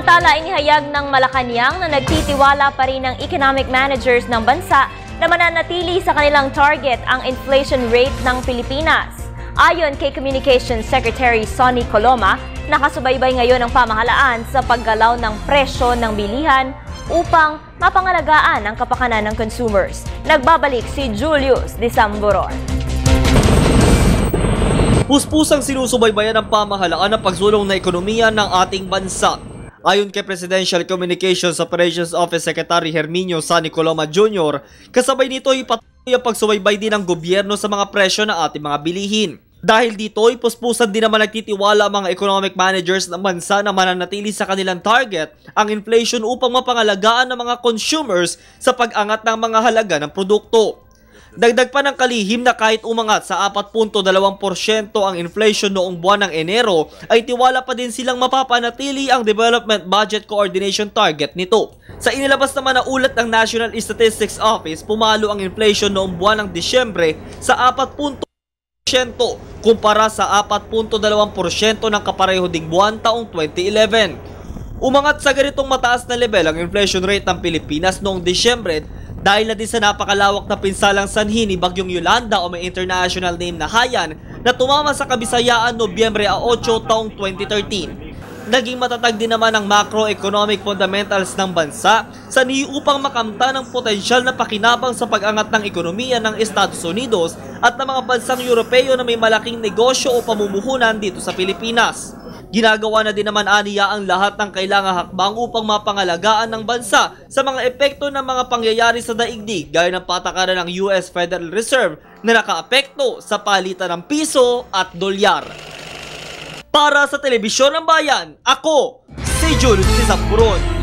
Samantala, inihayag ng Malacanang na nagtitiwala pa rin ang economic managers ng bansa na mananatili sa kanilang target ang inflation rate ng Pilipinas. Ayon kay Communications Secretary Sonny Coloma, nakasubaybay ngayon ang pamahalaan sa paggalaw ng presyo ng bilihan upang mapangalagaan ang kapakanan ng consumers. Nagbabalik si Julius Disamboron. Puspusang sinusubaybayan ng pamahalaan ang pagsulong na ekonomiya ng ating bansa. Ayon kay Presidential Communications Operations Office Secretary Herminio Sonny Coloma Jr., kasabay nito ay patuloy ang pagsubaybay din ng gobyerno sa mga presyo ng ating mga bilihin. Dahil dito ay puspusan din naman nagtitiwala ang mga economic managers ng bansa na mananatili sa kanilang target ang inflation upang mapangalagaan ng mga consumers sa pag-angat ng mga halaga ng produkto. Dagdag pa ng kalihim na kahit umangat sa 4.2% ang inflation noong buwan ng Enero, ay tiwala pa din silang mapapanatili ang Development Budget Coordination Target nito. Sa inilabas naman na ulat ng National Statistics Office, pumalo ang inflation noong buwan ng Disyembre sa 4% kumpara sa 4.2% ng kapareho ding buwan taong 2011. Umangat sa ganitong mataas na level ang inflation rate ng Pilipinas noong Disyembre dahil na din sa napakalawak na pinsalang sanhi ni Bagyong Yolanda o may international name na Haiyan na tumama sa Kabisayaan Nobyembre 8 taong 2013. Naging matatag din naman ang macroeconomic fundamentals ng bansa sa upang makamta ng potensyal na pakinabang sa pag-angat ng ekonomiya ng Estados Unidos at ng mga bansang Europeo na may malaking negosyo o pamumuhunan dito sa Pilipinas. Ginagawa na din naman aniya ang lahat ng kailangang hakbang upang mapangalagaan ng bansa sa mga epekto ng mga pangyayari sa daigdig gaya ng patakaran ng US Federal Reserve na nakaapekto sa palitan ng piso at dolyar. Para sa Telebisyon ng Bayan, ako si Julius Disamboron.